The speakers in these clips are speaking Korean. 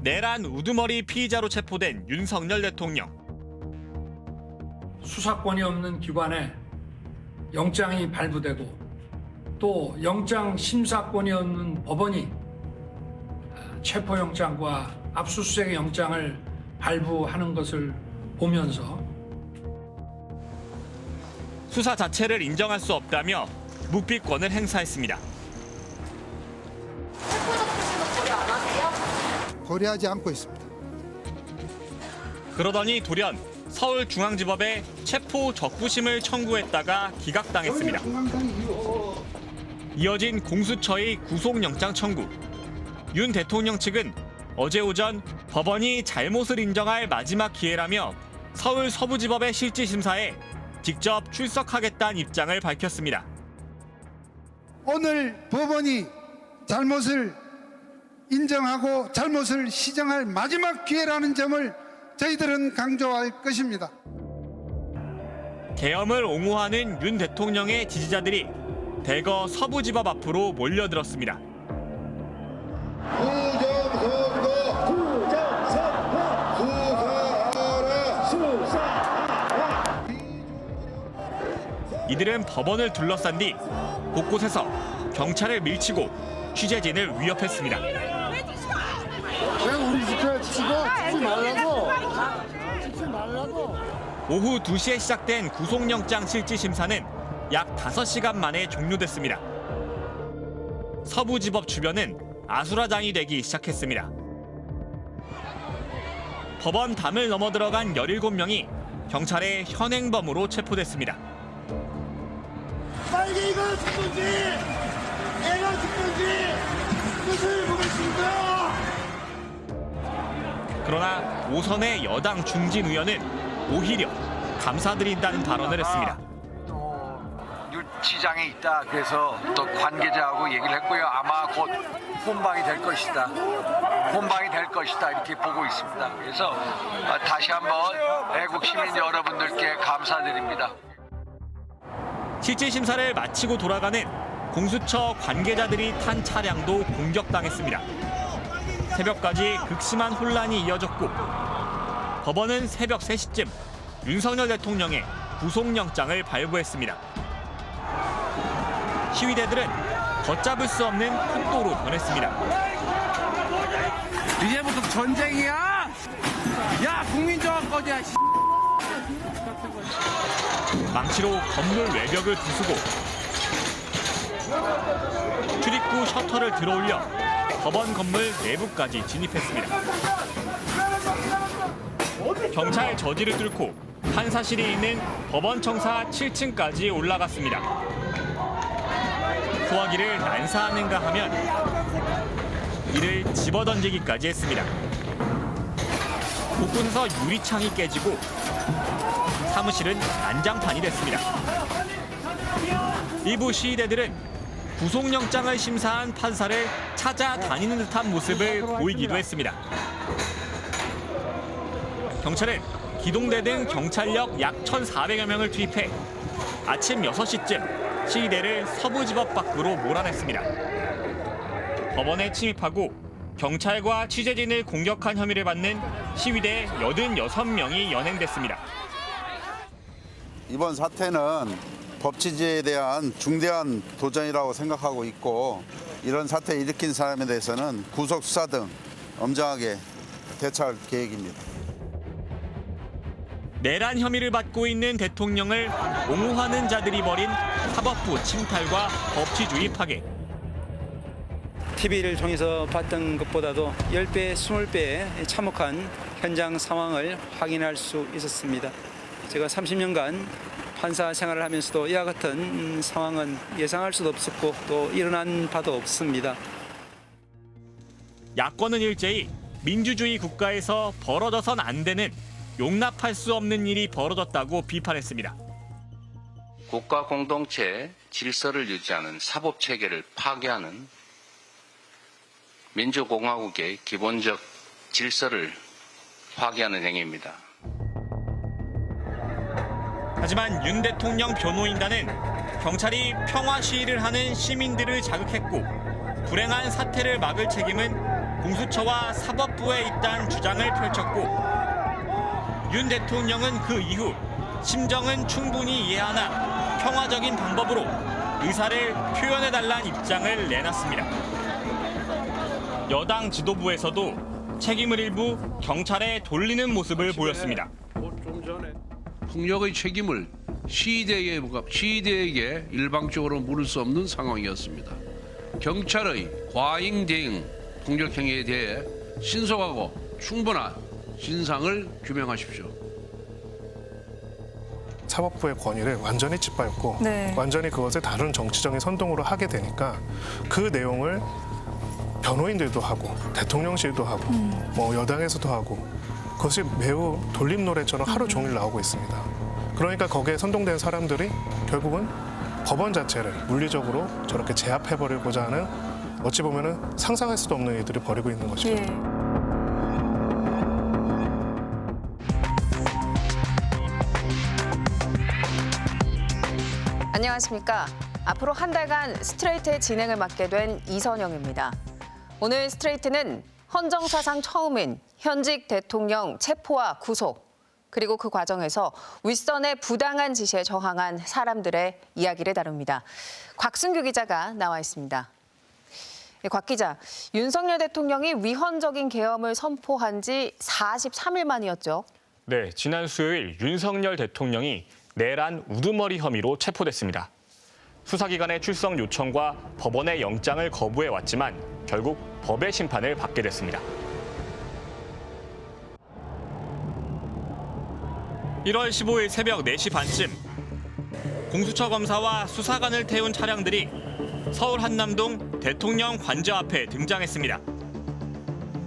내란 우두머리 피의자로 체포된 윤석열 대통령. 수사권이 없는 기관에 영장이 발부되고 또 영장 심사권이 없는 법원이 체포영장과 압수수색 영장을 발부하는 것을 보면서 수사 자체를 인정할 수 없다며 묵비권을 행사했습니다. 고려하지 않고 있습니다. 그러더니 돌연 서울중앙지법에 체포 적부심을 청구했다가 기각당했습니다. 이어진 공수처의 구속영장 청구. 윤 대통령 측은 어제 오전 법원이 잘못을 인정할 마지막 기회라며 서울 서부지법의 실질심사에 직접 출석하겠다는 입장을 밝혔습니다. 오늘 법원이 잘못을 인정하고 잘못을 시정할 마지막 기회라는 점을 저희들은 강조할 것입니다. 계엄을 옹호하는 윤 대통령의 지지자들이 대거 서부지법 앞으로 몰려들었습니다. 이들은 법원을 둘러싼 뒤 곳곳에서 경찰을 밀치고 취재진을 위협했습니다. 왜 우리 집회 치지 말라고? 오후 2시에 시작된 구속영장 실질심사는 약 5시간 만에 종료됐습니다. 서부지법 주변은 아수라장이 되기 시작했습니다. 법원 담을 넘어 들어간 17명이 경찰의 현행범으로 체포됐습니다. 빨리 이걸 죽든지 애가 죽든지 뜻을 보겠습니다. 그러나 오선의 여당 중진 의원은 오히려 감사드린다는 발언을 했습니다. 유치장에 있다. 그래서 또 관계자하고 얘기를 했고요. 아마 곧 혼방이 될 것이다. 혼방이 될 것이다. 이렇게 보고 있습니다. 그래서 다시 한번 애국 시민 여러분들께 감사드립니다. 실질심사를 마치고 돌아가는 공수처 관계자들이 탄 차량도 공격당했습니다. 새벽까지 극심한 혼란이 이어졌고 법원은 새벽 3시쯤 윤석열 대통령의 구속영장을 발부했습니다. 시위대들은 걷잡을 수 없는 폭도로 변했습니다. 이제부터 전쟁이야? 야, 국민정권이야. 망치로 건물 외벽을 부수고 출입구 셔터를 들어올려 법원 건물 내부까지 진입했습니다. 경찰 저지를 뚫고 판사실이 있는 법원 청사 7층까지 올라갔습니다. 소화기를 난사하는가 하면 이를 집어던지기까지 했습니다. 곳곳에서 유리창이 깨지고 사무실은 난장판이 됐습니다. 일부 시위대들은 구속영장을 심사한 판사를 찾아다니는 듯한 모습을 보이기도 했습니다. 경찰은 기동대 등 경찰력 약 1,400여 명을 투입해 아침 6시쯤 시위대를 서부지법 밖으로 몰아냈습니다. 법원에 침입하고 경찰과 취재진을 공격한 혐의를 받는 시위대 86명이 연행됐습니다. 이번 사태는 법치주의에 대한 중대한 도전이라고 생각하고 있고 이런 사태 일으킨 사람에 대해서는 구속 수사 등 엄정하게 대처할 계획입니다. 내란 혐의를 받고 있는 대통령을 옹호하는 자들이 벌인 사법부 침탈과 법치주의 파괴. TV를 통해서 봤던 것보다도 10배, 20배의 참혹한 현장 상황을 확인할 수 있었습니다. 제가 30년간 판사 생활을 하면서도 이와 같은 상황은 예상할 수도 없었고 또 일어난 바도 없습니다. 야권은 일제히 민주주의 국가에서 벌어져선 안 되는 용납할 수 없는 일이 벌어졌다고 비판했습니다. 국가 공동체 질서를 유지하는 사법체계를 파괴하는 민주공화국의 기본적 질서를 파괴하는 행위입니다. 하지만 윤 대통령 변호인단은 경찰이 평화 시위를 하는 시민들을 자극했고 불행한 사태를 막을 책임은 공수처와 사법부에 있다는 주장을 펼쳤고 윤 대통령은 그 이후 심정은 충분히 이해하나 평화적인 방법으로 의사를 표현해달라는 입장을 내놨습니다. 여당 지도부에서도 책임을 일부 경찰에 돌리는 모습을 보였습니다. 좀 전에 폭력의 책임을 시위대에게 일방적으로 물을 수 없는 상황이었습니다. 경찰의 과잉 대응 폭력 행위에 대해 신속하고 충분한 진상을 규명하십시오. 사법부의 권위를 완전히 짓밟고 네. 완전히 그것을 다른 정치적인 선동으로 하게 되니까 그 내용을 변호인들도 하고 대통령실도 하고 뭐 여당에서도 하고 그것이 매우 돌림노래처럼 하루 종일 나오고 있습니다. 그러니까 거기에 선동된 사람들이 결국은 법원 자체를 물리적으로 저렇게 제압해버리고자 하는 어찌 보면은 상상할 수도 없는 일들을 벌이고 있는 것입니다. 예. 안녕하십니까. 앞으로 한 달간 스트레이트의 진행을 맡게 된 이선영입니다. 오늘 스트레이트는 헌정사상 처음인 현직 대통령 체포와 구속, 그리고 그 과정에서 윗선의 부당한 지시에 저항한 사람들의 이야기를 다룹니다. 곽순규 기자가 나와 있습니다. 곽 기자, 윤석열 대통령이 위헌적인 계엄을 선포한 지 43일 만이었죠. 네, 지난 수요일 윤석열 대통령이 내란 우두머리 혐의로 체포됐습니다. 수사기관의 출석 요청과 법원의 영장을 거부해왔지만 결국 법의 심판을 받게 됐습니다. 1월 15일 새벽 4시 반쯤 공수처 검사와 수사관을 태운 차량들이 서울 한남동 대통령 관저 앞에 등장했습니다.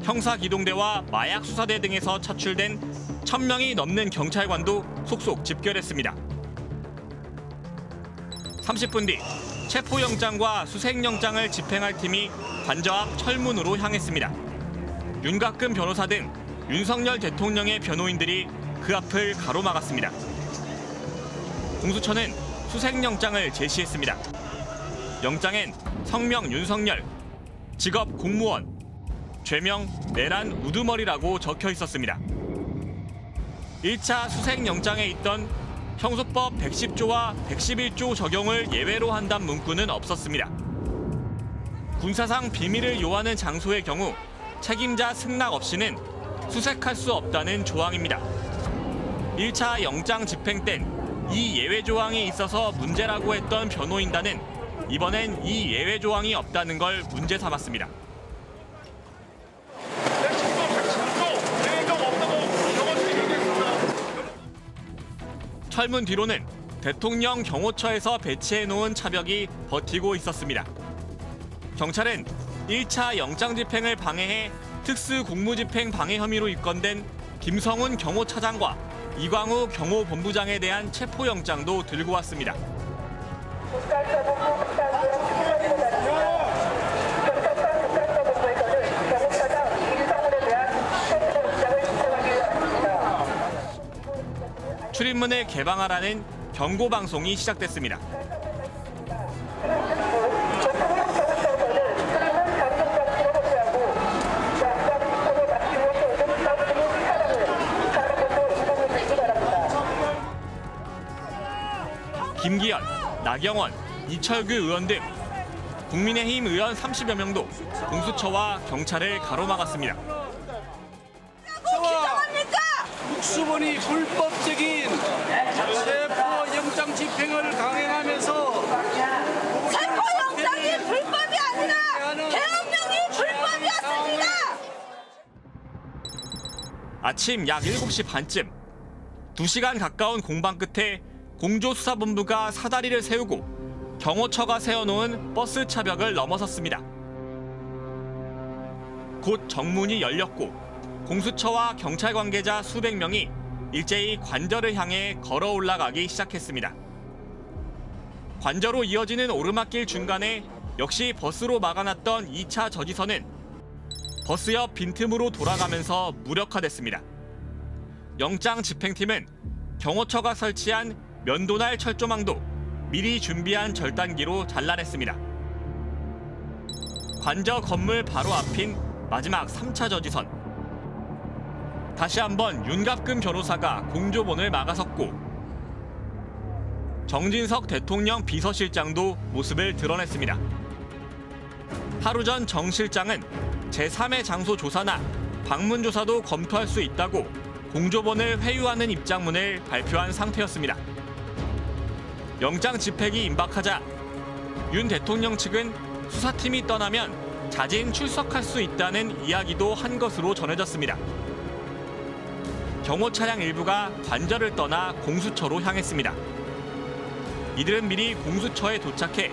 형사기동대와 마약수사대 등에서 차출된 1000명이 넘는 경찰관도 속속 집결했습니다. 30분 뒤 체포영장과 수색영장을 집행할 팀이 관저 앞 철문으로 향했습니다. 윤곽근 변호사 등 윤석열 대통령의 변호인들이 그 앞을 가로막았습니다. 공수처는 수색영장을 제시했습니다. 영장엔 성명 윤석열, 직업 공무원, 죄명 내란 우두머리라고 적혀 있었습니다. 1차 수색영장에 있던 형소법 110조와 111조 적용을 예외로 한다는 문구는 없었습니다. 군사상 비밀을 요하는 장소의 경우 책임자 승낙 없이는 수색할 수 없다는 조항입니다. 1차 영장 집행 땐 이 예외 조항이 있어서 문제라고 했던 변호인단은 이번엔 이 예외 조항이 없다는 걸 문제 삼았습니다. 철문 뒤로는 대통령 경호처에서 배치해놓은 차벽이 버티고 있었습니다. 경찰은 1차 영장 집행을 방해해 특수공무집행 방해 혐의로 입건된 김성훈 경호차장과 이광우 경호본부장에 대한 체포영장도 들고 왔습니다. 출입문을 개방하라는 경고방송이 시작됐습니다. 김기현, 나경원, 이철규 의원 등 국민의힘 의원 30여 명도 공수처와 경찰을 가로막았습니다. 국수본이 불법적인 체포 영장 집행을 강행하면서 체포 영장이 불법이 아니라 계엄령이 불법이었습니다. 아침 약 7시 반쯤 2시간 가까운 공방 끝에 공조수사본부가 사다리를 세우고 경호처가 세워놓은 버스 차벽을 넘어섰습니다. 곧 정문이 열렸고 공수처와 경찰 관계자 수백 명이 일제히 관저를 향해 걸어 올라가기 시작했습니다. 관저로 이어지는 오르막길 중간에 역시 버스로 막아놨던 2차 저지선은 버스 옆 빈틈으로 돌아가면서 무력화됐습니다. 영장 집행팀은 경호처가 설치한 면도날 철조망도 미리 준비한 절단기로 잘라냈습니다. 관저 건물 바로 앞인 마지막 3차 저지선. 다시 한번 윤갑근 변호사가 공조본을 막아섰고 정진석 대통령 비서실장도 모습을 드러냈습니다. 하루 전 정 실장은 제3의 장소 조사나 방문 조사도 검토할 수 있다고 공조본을 회유하는 입장문을 발표한 상태였습니다. 영장 집행이 임박하자 윤 대통령 측은 수사팀이 떠나면 자진 출석할 수 있다는 이야기도 한 것으로 전해졌습니다. 경호 차량 일부가 관저를 떠나 공수처로 향했습니다. 이들은 미리 공수처에 도착해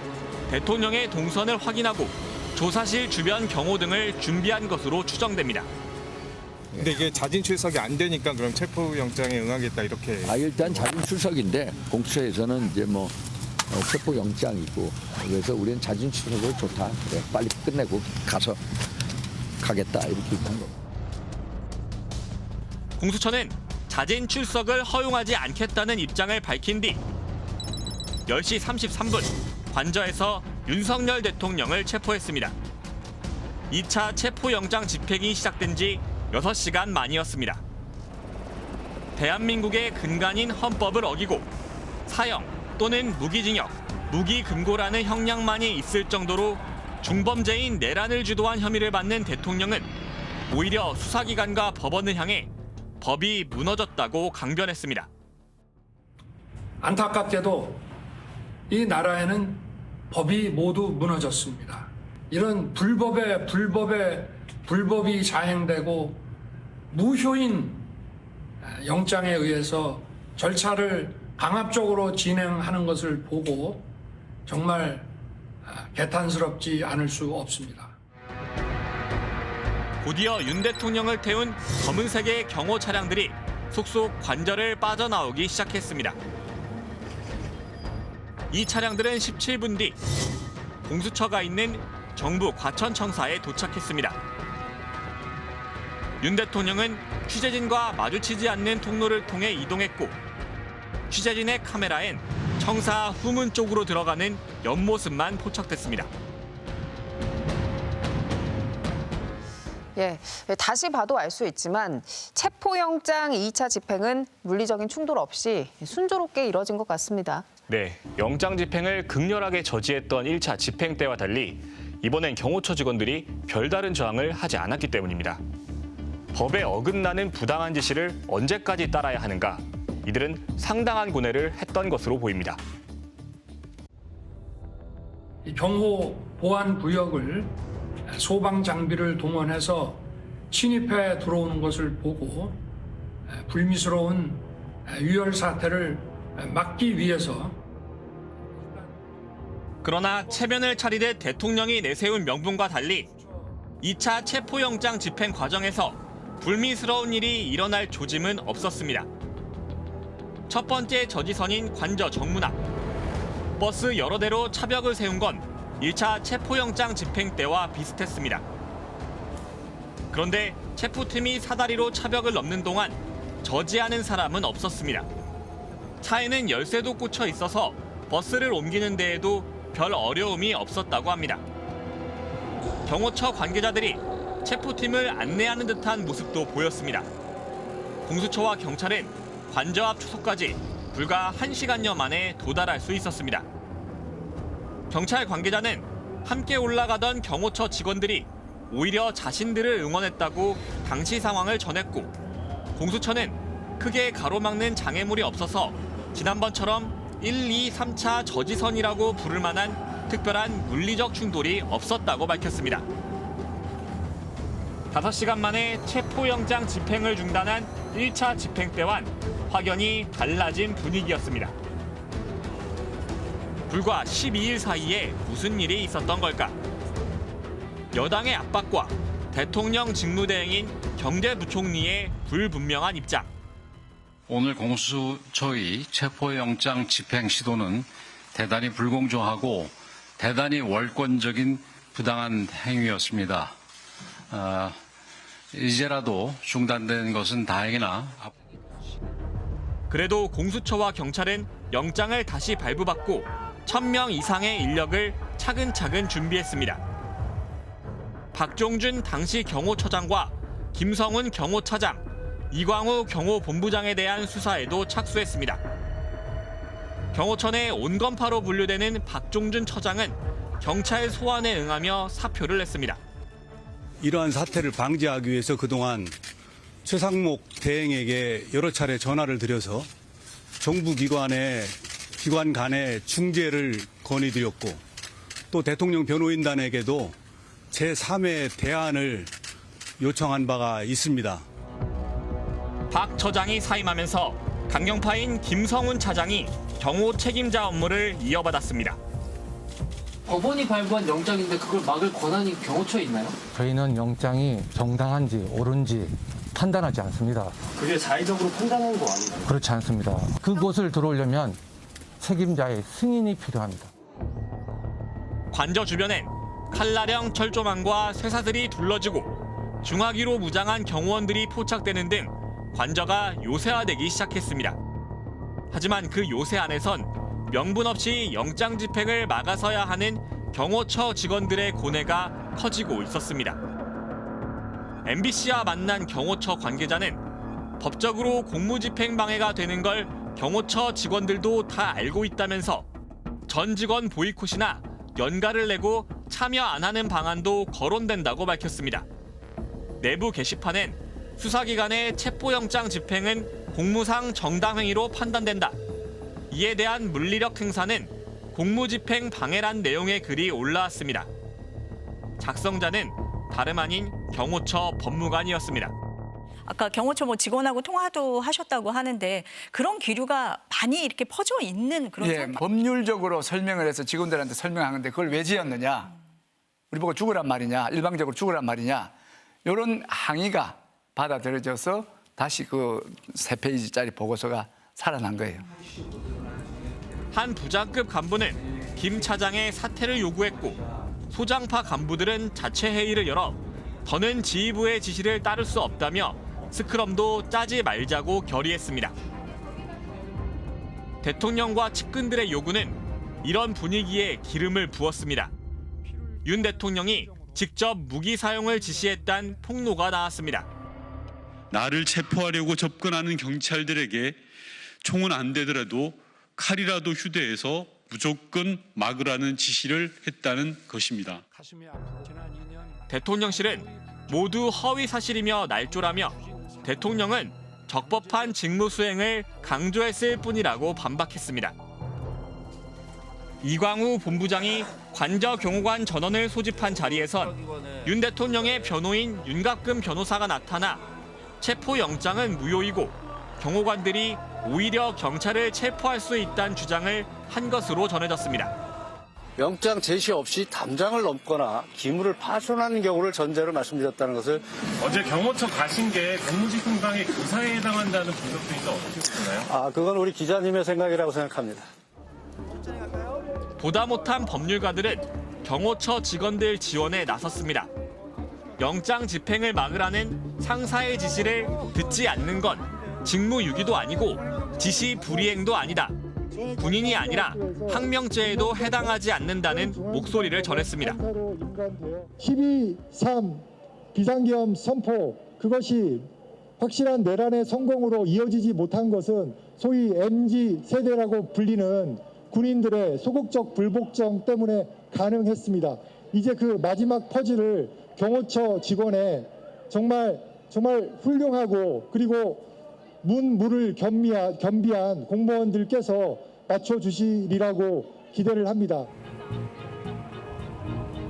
대통령의 동선을 확인하고 조사실 주변 경호 등을 준비한 것으로 추정됩니다. 근데 이게 자진 출석이 안 되니까 그럼 체포영장에 응하겠다 이렇게. 일단 자진 출석인데 공수처에서는 이제 뭐 체포영장이고 그래서 우리는 자진 출석을 좋다. 그래, 빨리 끝내고 가겠다 이렇게 한 거. 공수처는 자진 출석을 허용하지 않겠다는 입장을 밝힌 뒤 10시 33분 관저에서 윤석열 대통령을 체포했습니다. 2차 체포영장 집행이 시작된 지 6시간 만이었습니다. 대한민국의 근간인 헌법을 어기고 사형 또는 무기징역, 무기금고라는 형량만이 있을 정도로 중범죄인 내란을 주도한 혐의를 받는 대통령은 오히려 수사기관과 법원을 향해 법이 무너졌다고 강변했습니다. 안타깝게도 이 나라에는 법이 모두 무너졌습니다. 이런 불법이 자행되고 무효인 영장에 의해서 절차를 강압적으로 진행하는 것을 보고 정말 개탄스럽지 않을 수 없습니다. 곧이어 윤 대통령을 태운 검은색의 경호 차량들이 속속 관저를 빠져나오기 시작했습니다. 이 차량들은 17분 뒤 공수처가 있는 정부 과천청사에 도착했습니다. 윤 대통령은 취재진과 마주치지 않는 통로를 통해 이동했고 취재진의 카메라엔 청사 후문 쪽으로 들어가는 옆모습만 포착됐습니다. 예, 다시 봐도 알 수 있지만 체포영장 2차 집행은 물리적인 충돌 없이 순조롭게 이뤄진 것 같습니다. 네, 영장 집행을 극렬하게 저지했던 1차 집행 때와 달리 이번엔 경호처 직원들이 별다른 저항을 하지 않았기 때문입니다. 법에 어긋나는 부당한 지시를 언제까지 따라야 하는가? 이들은 상당한 고뇌를 했던 것으로 보입니다. 경호 보안 구역을 소방 장비를 동원해서 침입해 들어오는 것을 보고 불미스러운 유혈 사태를 막기 위해서 그러나 체면을 차리듯 대통령이 내세운 명분과 달리 2차 체포영장 집행 과정에서 불미스러운 일이 일어날 조짐은 없었습니다. 첫 번째 저지선인 관저 정문 앞. 버스 여러 대로 차벽을 세운 건 1차 체포영장 집행 때와 비슷했습니다. 그런데 체포팀이 사다리로 차벽을 넘는 동안 저지하는 사람은 없었습니다. 차에는 열쇠도 꽂혀 있어서 버스를 옮기는 데에도 별 어려움이 없었다고 합니다. 경호처 관계자들이 체포팀을 안내하는 듯한 모습도 보였습니다. 공수처와 경찰은 관저 앞 초소까지 불과 1시간여 만에 도달할 수 있었습니다. 경찰 관계자는 함께 올라가던 경호처 직원들이 오히려 자신들을 응원했다고 당시 상황을 전했고 공수처는 크게 가로막는 장애물이 없어서 지난번처럼 1, 2, 3차 저지선이라고 부를 만한 특별한 물리적 충돌이 없었다고 밝혔습니다. 5시간 만에 체포영장 집행을 중단한 1차 집행 때와는 확연히 달라진 분위기였습니다. 불과 12일 사이에 무슨 일이 있었던 걸까? 여당의 압박과 대통령 직무대행인 경제부총리의 불분명한 입장. 오늘 공수처의 체포영장 집행 시도는 대단히 불공정하고 대단히 월권적인 부당한 행위였습니다. 이제라도 중단된 것은 다행이나 그래도 공수처와 경찰은 영장을 다시 발부받고 1,000명 이상의 인력을 차근차근 준비했습니다. 박종준 당시 경호처장과 김성훈 경호차장, 이광우 경호본부장에 대한 수사에도 착수했습니다. 경호처내 온건파로 분류되는 박종준 처장은 경찰 소환에 응하며 사표를 냈습니다. 이러한 사태를 방지하기 위해서 그동안 최상목 대행에게 여러 차례 전화를 드려서 정부 기관 간의 중재를 건의드렸고 또 대통령 변호인단에게도 제3의 대안을 요청한 바가 있습니다. 박 처장이 사임하면서 강경파인 김성훈 차장이 경호 책임자 업무를 이어받았습니다. 법원이 발부한 영장인데 그걸 막을 권한이 경호처에 있나요? 저희는 영장이 정당한지 옳은지 판단하지 않습니다. 그게 자의적으로 판단한 거 아닌가요? 그렇지 않습니다. 그곳을 들어오려면 책임자의 승인이 필요합니다. 관저 주변엔 칼라령 철조망과 쇠사슬이 둘러지고 중화기로 무장한 경호원들이 포착되는 등 관저가 요새화되기 시작했습니다. 하지만 그 요새 안에선 명분 없이 영장 집행을 막아서야 하는 경호처 직원들의 고뇌가 커지고 있었습니다. MBC와 만난 경호처 관계자는 법적으로 공무집행 방해가 되는 걸 경호처 직원들도 다 알고 있다면서 전 직원 보이콧이나 연가를 내고 참여 안 하는 방안도 거론된다고 밝혔습니다. 내부 게시판엔 수사기관의 체포영장 집행은 공무상 정당행위로 판단된다. 이에 대한 물리력 행사는 공무집행 방해란 내용의 글이 올라왔습니다. 작성자는 다름 아닌 경호처 법무관이었습니다. 아까 경호처 직원하고 통화도 하셨다고 하는데 그런 기류가 많이 이렇게 퍼져 있는 그런 상황. 법률적으로 설명을 해서 직원들한테 설명하는데 그걸 왜 지었느냐? 우리 보고 죽으란 말이냐? 일방적으로 죽으란 말이냐? 이런 항의가 받아들여져서 다시 그 3페이지짜리 보고서가 살아난 거예요. 한 부장급 간부는 김 차장의 사퇴를 요구했고 소장파 간부들은 자체 회의를 열어 더는 지휘부의 지시를 따를 수 없다며 스크럼도 짜지 말자고 결의했습니다. 대통령과 측근들의 요구는 이런 분위기에 기름을 부었습니다. 윤 대통령이 직접 무기 사용을 지시했다는 폭로가 나왔습니다. 나를 체포하려고 접근하는 경찰들에게 총은 안 되더라도 칼이라도 휴대해서 무조건 막으라는 지시를 했다는 것입니다. 대통령실은 모두 허위 사실이며 날조라며 대통령은 적법한 직무 수행을 강조했을 뿐이라고 반박했습니다. 이광우 본부장이 관저 경호관 전원을 소집한 자리에선 윤 대통령의 변호인 윤갑금 변호사가 나타나 체포영장은 무효이고 경호관들이 오히려 경찰을 체포할 수 있다는 주장을 한 것으로 전해졌습니다. 영장 제시 없이 담장을 넘거나 기물을 파손하는 경우를 전제로 말씀드렸다는 것을 어제 경호처 가신 게 공무집행방해 교사에 해당한다는 분석도 있어 어떻게 보시나요? 그건 우리 기자님의 생각이라고 생각합니다. 보다 못한 법률가들은 경호처 직원들 지원에 나섰습니다. 영장 집행을 막으라는 상사의 지시를 듣지 않는 건 직무유기도 아니고 지시 불이행도 아니다. 군인이 아니라 항명죄에도 해당하지 않는다는 목소리를 전했습니다. 12.3 비상계엄 선포 그것이 확실한 내란의 성공으로 이어지지 못한 것은 소위 MZ세대라고 불리는 군인들의 소극적 불복종 때문에 가능했습니다. 이제 그 마지막 퍼즐을 경호처 직원의 정말 훌륭하고 그리고 문무를 겸비한 공무원들께서 맞춰주시리라고 기대를 합니다.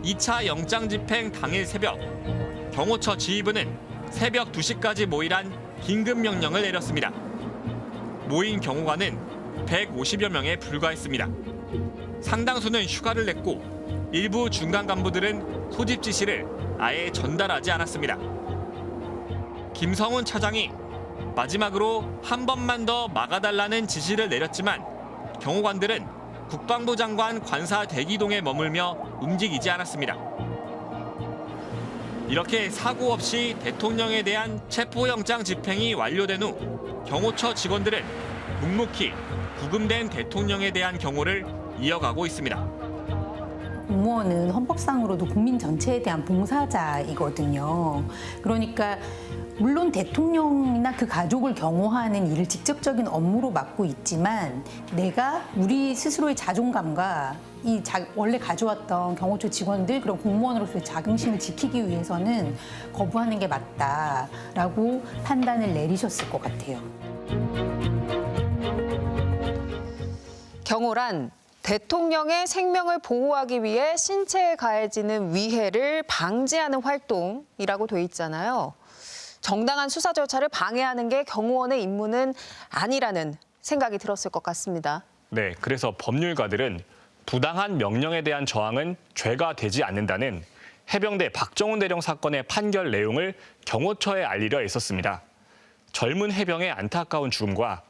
2차 영장 집행 당일 새벽, 경호처 지휘부는 새벽 2시까지 모이란 긴급 명령을 내렸습니다. 모인 경호관은 150여 명에 불과했습니다. 상당수는 휴가를 냈고 일부 중간 간부들은 소집 지시를 아예 전달하지 않았습니다. 김성훈 차장이 마지막으로 한 번만 더 막아달라는 지시를 내렸지만 경호관들은 국방부 장관 관사 대기동에 머물며 움직이지 않았습니다. 이렇게 사고 없이 대통령에 대한 체포영장 집행이 완료된 후 경호처 직원들은 묵묵히 구금된 대통령에 대한 경호를 이어가고 있습니다. 공무원은 헌법상으로도 국민 전체에 대한 봉사자이거든요. 그러니까 물론 대통령이나 그 가족을 경호하는 일을 직접적인 업무로 맡고 있지만 내가 우리 스스로의 자존감과 원래 가져왔던 경호처 직원들 그런 공무원으로서의 자긍심을 지키기 위해서는 거부하는 게 맞다라고 판단을 내리셨을 것 같아요. 경호란 대통령의 생명을 보호하기 위해 신체에 가해지는 위해를 방지하는 활동이라고 돼 있잖아요. 정당한 수사 절차를 방해하는 게 경호원의 임무는 아니라는 생각이 들었을 것 같습니다. 네, 그래서 법률가들은 부당한 명령에 대한 저항은 죄가 되지 않는다는 해병대 박정훈 대령 사건의 판결 내용을 경호처에 알리려 애썼습니다. 젊은 해병의 안타까운 죽음과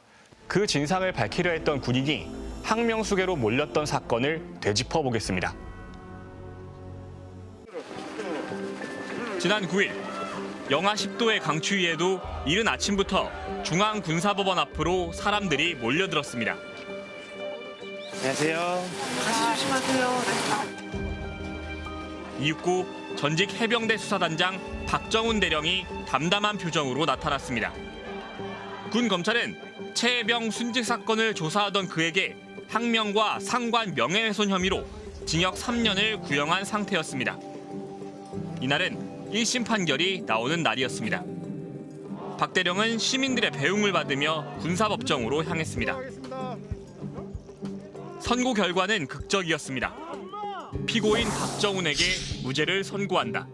그 진상을 밝히려 했던 군인이 항명수계로 몰렸던 사건을 되짚어 보겠습니다. 지난 9일 영하 10도의 강추위에도 이른 아침부터 중앙군사법원 앞으로 사람들이 몰려들었습니다. 안녕하세요. 가시 조심하세요. 이윽고 전직 해병대 수사단장 박정훈 대령이 담담한 표정으로 나타났습니다. 군 검찰은 최해병 순직 사건을 조사하던 그에게 항명과 상관 명예훼손 혐의로 징역 3년을 구형한 상태였습니다. 이날은 1심 판결이 나오는 날이었습니다. 박 대령은 시민들의 배웅을 받으며 군사법정으로 향했습니다. 선고 결과는 극적이었습니다. 피고인 박정훈에게 무죄를 선고한다.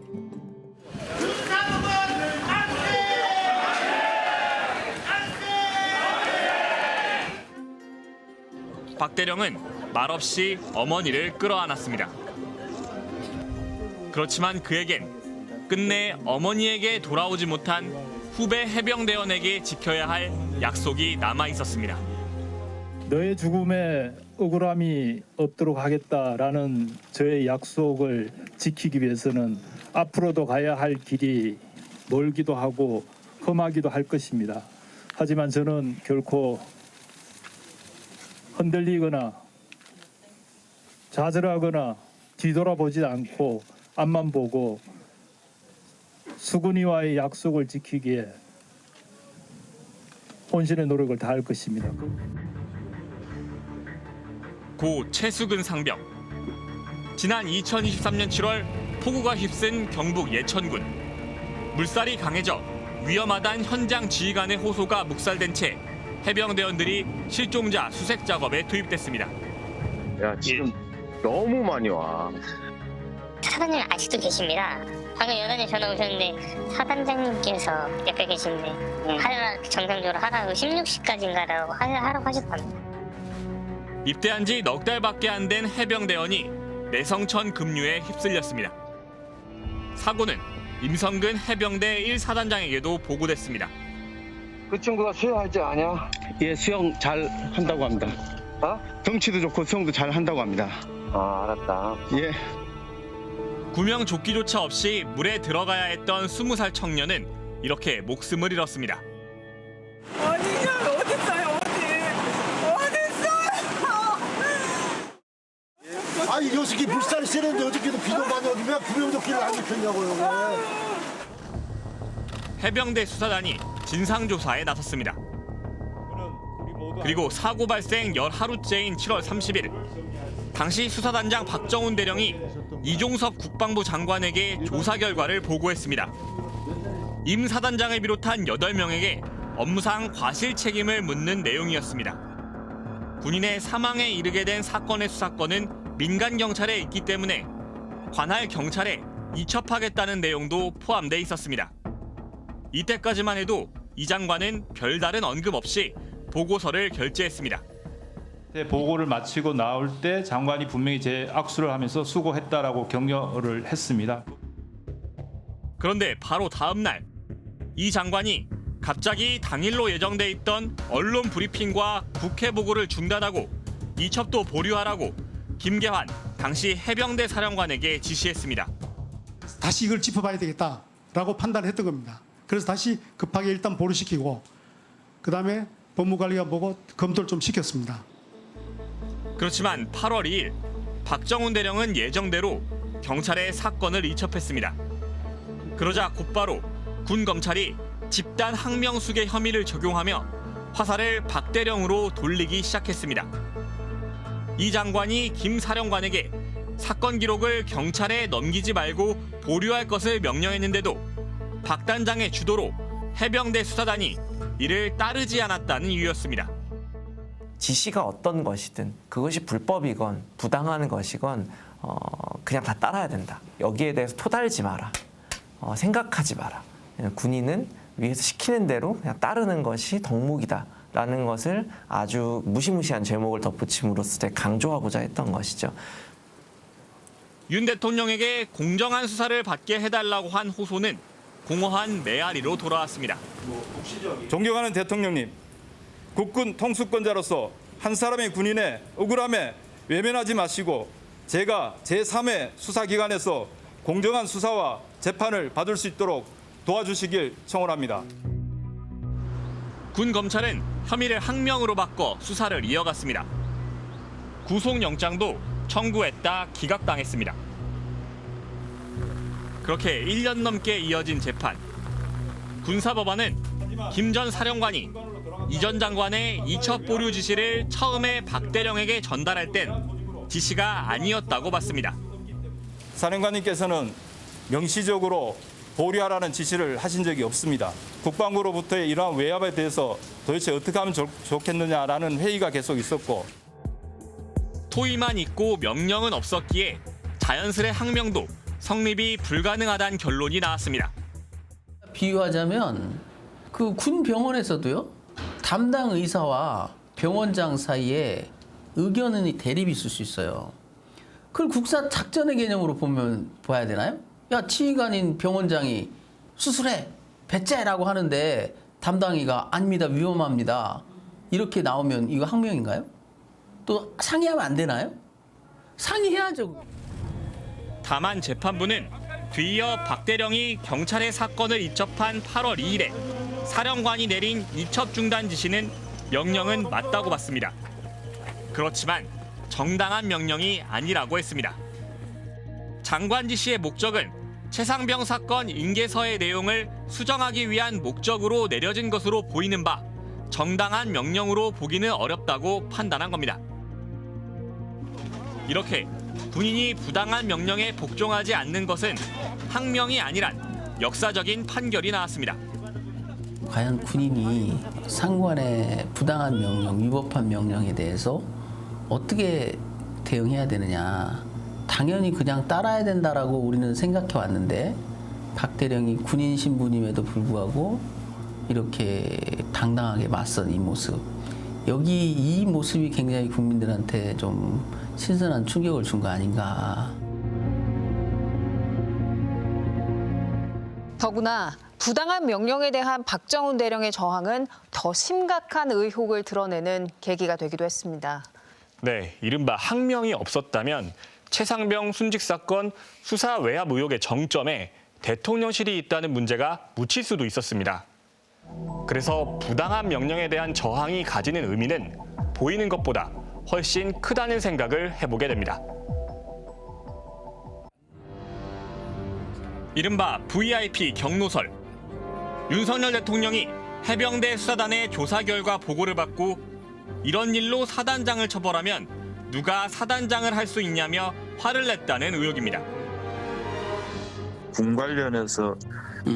박 대령은 말없이 어머니를 끌어안았습니다. 그렇지만 그에겐 끝내 어머니에게 돌아오지 못한 후배 해병대원에게 지켜야 할 약속이 남아 있었습니다. 너의 죽음에 억울함이 없도록 하겠다라는 저의 약속을 지키기 위해서는 앞으로도 가야 할 길이 멀기도 하고 험하기도 할 것입니다. 하지만 저는 결코 흔들리거나 좌절하거나 뒤돌아보지 않고 앞만 보고 수근이와의 약속을 지키기에 혼신의 노력을 다할 것입니다. 고 최수근 상병. 지난 2023년 7월 폭우가 휩쓴 경북 예천군. 물살이 강해져 위험하단 현장 지휘관의 호소가 묵살된 채 해병대원들이 실종자 수색 작업에 투입됐습니다. 야, 지금 너무 많이 와. 사단장님 아직도 계십니다. 방금 여단에 전화 오셨는데 사단장님께서 옆에 계신데 정상적으로 하라고 16시까지인가라고 하라고 하셨답니다. 입대한 지 넉 달밖에 안 된 해병대원이 내성천 급류에 휩쓸렸습니다. 사고는 임성근 해병대 1사단장에게도 보고됐습니다. 그 친구가 수영할 줄 아냐? 예, 수영 잘 한다고 합니다. 덩치도 좋고 수영도 잘 한다고 합니다. 알았다. 예. 구명조끼조차 없이 물에 들어가야 했던 20살 청년은 이렇게 목숨을 잃었습니다. 어디냐? 어딨어요? 어딨어요? 아니 녀석이 물살이 세는데 어저께도 비도 많이 오는데 왜 구명조끼를 안 입혔냐고요. 해병대 수사단이 진상조사에 나섰습니다. 그리고 사고 발생 열 하루째인 7월 30일 당시 수사단장 박정훈 대령이 이종섭 국방부 장관에게 조사 결과를 보고했습니다. 임 사단장을 비롯한 8명에게 업무상 과실 책임을 묻는 내용이었습니다. 군인의 사망에 이르게 된 사건의 수사권은 민간 경찰에 있기 때문에 관할 경찰에 이첩하겠다는 내용도 포함돼 있었습니다. 이때까지만 해도 이 장관은 별다른 언급 없이 보고서를 결재했습니다. 보고를 마치고 나올 때 장관이 분명히 제 악수를 하면서 수고했다라고 격려를 했습니다. 그런데 바로 다음 날 이 장관이 갑자기 당일로 예정돼 있던 언론 브리핑과 국회 보고를 중단하고 이첩도 보류하라고 김계환 당시 해병대 사령관에게 지시했습니다. 다시 이걸 짚어봐야 되겠다라고 판단했던 겁니다. 그래서 다시 급하게 일단 보류시키고 그다음에 법무관리가 보고 검토를 좀 시켰습니다. 그렇지만 8월 2일 박정훈 대령은 예정대로 경찰에 사건을 이첩했습니다. 그러자 곧바로 군 검찰이 집단 항명수괴 혐의를 적용하며 화살을 박 대령으로 돌리기 시작했습니다. 이 장관이 김 사령관에게 사건 기록을 경찰에 넘기지 말고 보류할 것을 명령했는데도 박 단장의 주도로 해병대 수사단이 이를 따르지 않았다는 이유였습니다. 지시가 어떤 것이든 그것이 불법이건 부당한 것이건 그냥 다 따라야 된다. 여기에 대해서 토달지 마라. 생각하지 마라. 그냥 군인은 위에서 시키는 대로 그냥 따르는 것이 덕목이다라는 것을 아주 무시무시한 제목을 덧붙임으로써 강조하고자 했던 것이죠. 윤 대통령에게 공정한 수사를 받게 해달라고 한 호소는 공허한 메아리로 돌아왔습니다. 존경하는 대통령님, 국군 통수권자로서 한 사람의 군인의 억울함에 외면하지 마시고 제가 제3의 수사기관에서 공정한 수사와 재판을 받을 수 있도록 도와주시길 청원합니다. 군 검찰은 혐의를 항명으로 바꿔 수사를 이어갔습니다. 구속영장도 청구했다 기각당했습니다. 그렇게 1년 넘게 이어진 재판. 군사법원은 김 전 사령관이 이 전 장관의 이첩 보류 지시를 처음에 박 대령에게 전달할 땐 지시가 아니었다고 봤습니다. 사령관님께서는 명시적으로 보류하라는 지시를 하신 적이 없습니다. 국방부로부터의 이러한 외압에 대해서 도대체 어떻게 하면 좋겠느냐라는 회의가 계속 있었고 토의만 있고 명령은 없었기에 자연스레 항명도 성립이 불가능하다는 결론이 나왔습니다. 비유하자면 그 군 병원에서도요. 담당 의사와 병원장 사이에 의견이 대립이 있을 수 있어요. 그걸 국사 작전의 개념으로 봐야 되나요? 야, 치의관인 병원장이 수술해, 배째라고 하는데 담당의가 아닙니다, 위험합니다. 이렇게 나오면 이거 항명인가요? 또 상의하면 안 되나요? 상의해야죠. 다만 재판부는 뒤이어 박 대령이 경찰에 사건을 이첩한 8월 2일에 사령관이 내린 이첩 중단 지시는 명령은 맞다고 봤습니다. 그렇지만 정당한 명령이 아니라고 했습니다. 장관 지시의 목적은 최상병 사건 인계서의 내용을 수정하기 위한 목적으로 내려진 것으로 보이는 바 정당한 명령으로 보기는 어렵다고 판단한 겁니다. 이렇게 군인이 부당한 명령에 복종하지 않는 것은 항명이 아니란 역사적인 판결이 나왔습니다. 과연 군인이 상관의 부당한 명령, 위법한 명령에 대해서 어떻게 대응해야 되느냐. 당연히 그냥 따라야 된다라고 우리는 생각해 왔는데 박 대령이 군인 신분임에도 불구하고 이렇게 당당하게 맞선 이 모습. 여기 이 모습이 굉장히 국민들한테 좀 신선한 충격을 준 거 아닌가. 더구나 부당한 명령에 대한 박정훈 대령의 저항은 더 심각한 의혹을 드러내는 계기가 되기도 했습니다. 네, 이른바 항명이 없었다면 최상병 순직 사건 수사 외압 의혹의 정점에 대통령실이 있다는 문제가 묻힐 수도 있었습니다. 그래서 부당한 명령에 대한 저항이 가지는 의미는 보이는 것보다 훨씬 크다는 생각을 해보게 됩니다. 이른바 VIP 경로설. 윤석열 대통령이 해병대 수사단의 조사 결과 보고를 받고 이런 일로 사단장을 처벌하면 누가 사단장을 할 수 있냐며 화를 냈다는 의혹입니다. 군 관련해서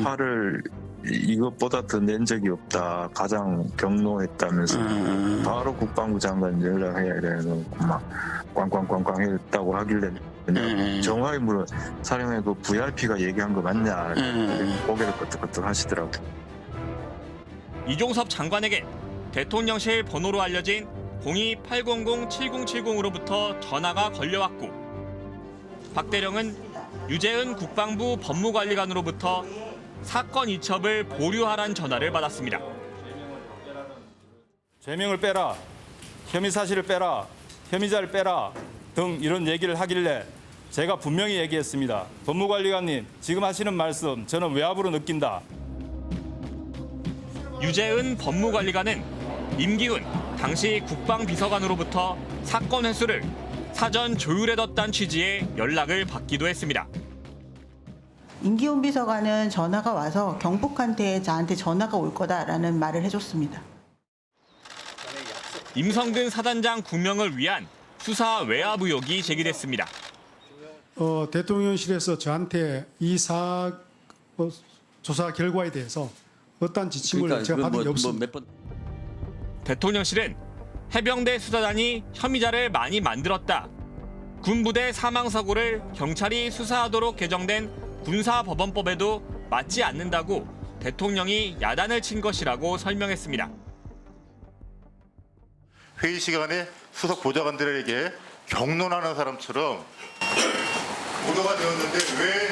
화를 이것보다 더 낸 적이 없다. 가장 경로했다면서 바로 국방부 장관 연락해야 되는 막 꽝꽝꽝꽝 했다고 하길래 정확히 물어 사령관 그 VIP가 얘기한 거 맞냐 고개를 끄덕끄덕 하시더라고. 이종섭 장관에게 대통령실 번호로 알려진 02-800-7070으로부터 전화가 걸려왔고 박 대령은 유재은 국방부 법무관리관으로부터 사건 이첩을 보류하라는 전화를 받았습니다. 죄명을 빼라, 혐의 사실을 빼라, 혐의자를 빼라 등 이런 얘기를 하길래 제가 분명히 얘기했습니다. 법무관리관님, 지금 하시는 말씀 저는 외압으로 느낀다. 유재은 법무관리관은 임기훈 당시 국방비서관으로부터 사건 횟수를 사전 조율해뒀다는 취지의 연락을 받기도 했습니다. 임기훈 비서관은 전화가 와서 경북한테 저한테 전화가 올 거다라는 말을 해줬습니다. 임성근 사단장 구명을 위한 수사 외압 의혹이 제기됐습니다. 대통령실에서 저한테 이 조사 결과에 대해서 어떠한 지침을 제가 받은 게 없습니다. 대통령실은 해병대 수사단이 혐의자를 많이 만들었다. 군부대 사망사고를 경찰이 수사하도록 개정된 군사법원법에도 맞지 않는다고 대통령이 야단을 친 것이라고 설명했습니다. 회의 시간에 수석 보좌관들에게 경론하는 사람처럼 보도가 되었는데 왜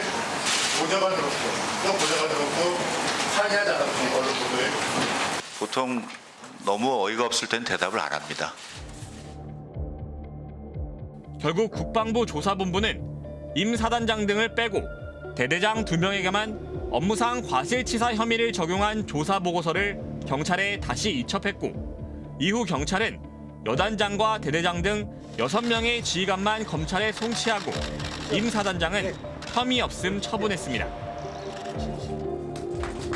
보좌관으로서 수석 보좌관으로서 항의하지 않았습니까? 언론 보도에. 보통 너무 어이가 없을 땐 대답을 안 합니다. 결국 국방부 조사본부는 임 사단장 등을 빼고 대대장 2명에게만 업무상 과실치사 혐의를 적용한 조사 보고서를 경찰에 다시 이첩했고, 이후 경찰은 여단장과 대대장 등 6명의 지휘관만 검찰에 송치하고 임 사단장은 혐의 없음 처분했습니다.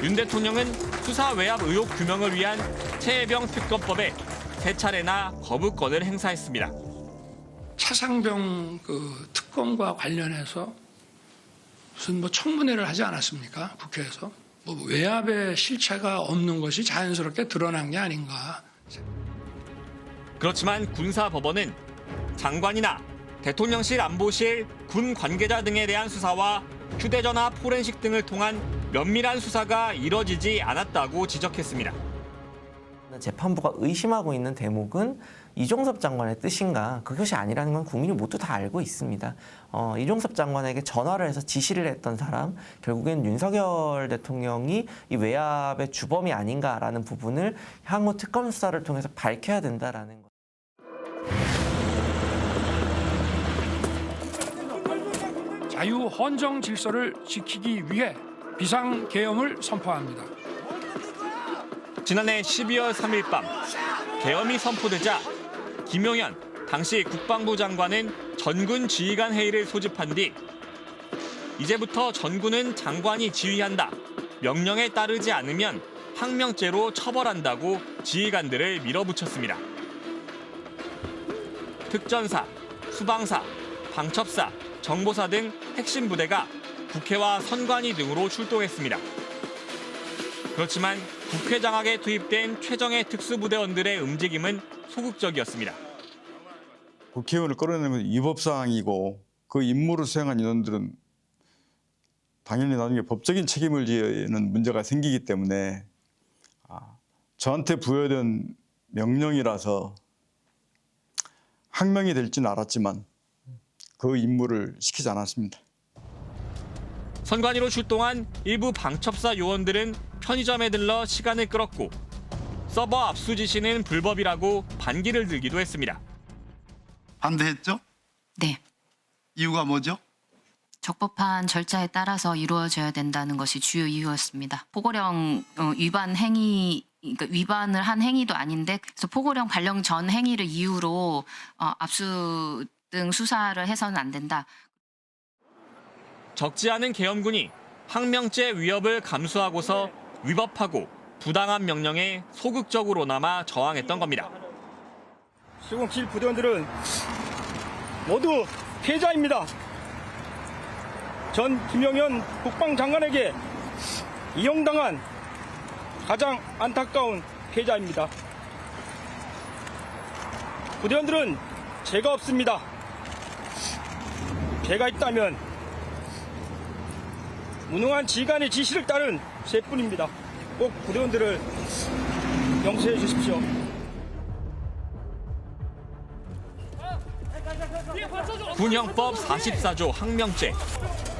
윤 대통령은 수사 외압 의혹 규명을 위한 최혜병 특검법에 3차례나 거부권을 행사했습니다. 차상병 특검과 관련해서 무슨 청문회를 하지 않았습니까? 국회에서. 외압의 실체가 없는 것이 자연스럽게 드러난 게 아닌가. 그렇지만 군사법원은 장관이나 대통령실 안보실, 군 관계자 등에 대한 수사와 휴대전화 포렌식 등을 통한 면밀한 수사가 이뤄지지 않았다고 지적했습니다. 재판부가 의심하고 있는 대목은 이종섭 장관의 뜻인가, 그것이 아니라는 건 국민이 모두 다 알고 있습니다. 이종섭 장관에게 전화를 해서 지시를 했던 사람, 결국엔 윤석열 대통령이 이 외압의 주범이 아닌가라는 부분을 향후 특검 수사를 통해서 밝혀야 된다라는 것. 자유 헌정 질서를 지키기 위해 비상계엄을 선포합니다. 지난해 12월 3일 밤 계엄이 선포되자 김용현 당시 국방부 장관은 전군 지휘관 회의를 소집한 뒤 이제부터 전군은 장관이 지휘한다. 명령에 따르지 않으면 항명죄로 처벌한다고 지휘관들을 밀어붙였습니다. 특전사, 수방사, 방첩사, 정보사 등 핵심 부대가 국회와 선관위 등으로 출동했습니다. 그렇지만 국회 장악에 투입된 최정예 특수부대원들의 움직임은 소극적이었습니다. 국회의원을 끌어내는 건 위법사항이고 그 임무를 수행한 인원들은 당연히 나중에 법적인 책임을 지는 문제가 생기기 때문에 저한테 부여된 명령이라서 항명이 될지는 알았지만 그 임무를 시키지 않았습니다. 선관위로 출동한 일부 방첩사 요원들은 편의점에 들러 시간을 끌었고 서버 압수 지시는 불법이라고 반기를 들기도 했습니다. 반대했죠? 네. 이유가 뭐죠? 적법한 절차에 따라서 이루어져야 된다는 것이 주요 이유였습니다. 포고령 위반 행위, 그러니까 위반을 한 행위도 아닌데, 그래서 포고령 발령 전 행위를 이유로 압수 등 수사를 해서는 안 된다. 적지 않은 계엄군이 항명죄 위협을 감수하고서 위법하고 부당한 명령에 소극적으로나마 저항했던 겁니다. 시공실 부대원들은 모두 피해자입니다. 전 김용현 국방장관에게 이용당한 가장 안타까운 피해자입니다. 부대원들은 죄가 없습니다. 죄가 있다면 무능한 지휘관의 지시를 따른 죄뿐입니다. 꼭 부대원들을 용서해 주십시오. 군형법 44조 항명죄.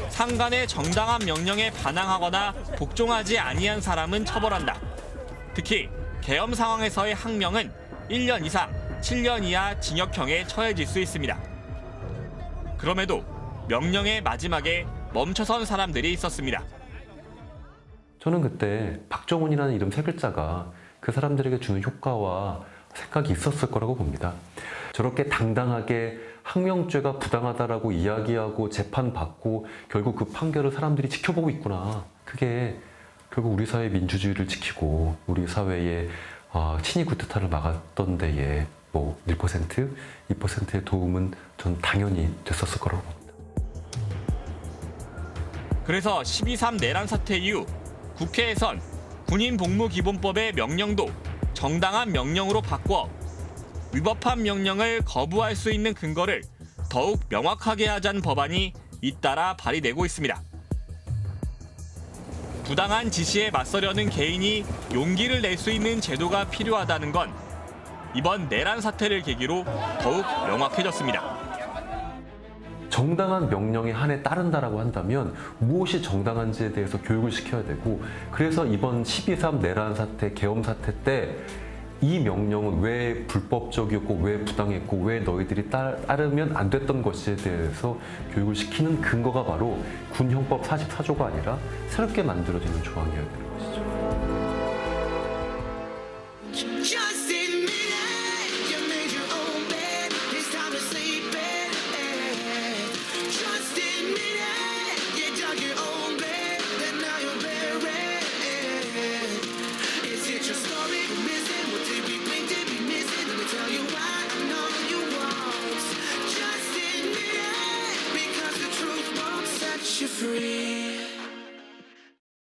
상관의 정당한 명령에 반항하거나 복종하지 아니한 사람은 처벌한다. 특히 계엄 상황에서의 항명은 1년 이상 7년 이하 징역형에 처해질 수 있습니다. 그럼에도 명령의 마지막에 멈춰선 사람들이 있었습니다. 저는 그때 박정훈이라는 이름 3글자가 그 사람들에게 주는 효과와 생각이 있었을 거라고 봅니다. 저렇게 당당하게 항명죄가 부당하다라고 이야기하고 재판받고 결국 그 판결을 사람들이 지켜보고 있구나. 그게 결국 우리 사회의 민주주의를 지키고 우리 사회의 친위 구테타를 막았던 데에 뭐 1%, 2%의 도움은 전 당연히 됐었을 거라고 봅니다. 그래서 12.3 내란 사태 이후 국회에선 군인복무기본법의 명령도 정당한 명령으로 바꿔 위법한 명령을 거부할 수 있는 근거를 더욱 명확하게 하자는 법안이 잇따라 발의되고 있습니다. 부당한 지시에 맞서려는 개인이 용기를 낼 수 있는 제도가 필요하다는 건 이번 내란 사태를 계기로 더욱 명확해졌습니다. 정당한 명령에 한해 따른다라고 한다면 무엇이 정당한지에 대해서 교육을 시켜야 되고, 그래서 이번 12.3 내란 사태, 계엄 사태 때 이 명령은 왜 불법적이었고 왜 부당했고 왜 너희들이 따르면 안 됐던 것에 대해서 교육을 시키는 근거가 바로 군형법 44조가 아니라 새롭게 만들어지는 조항이어야 됩니다.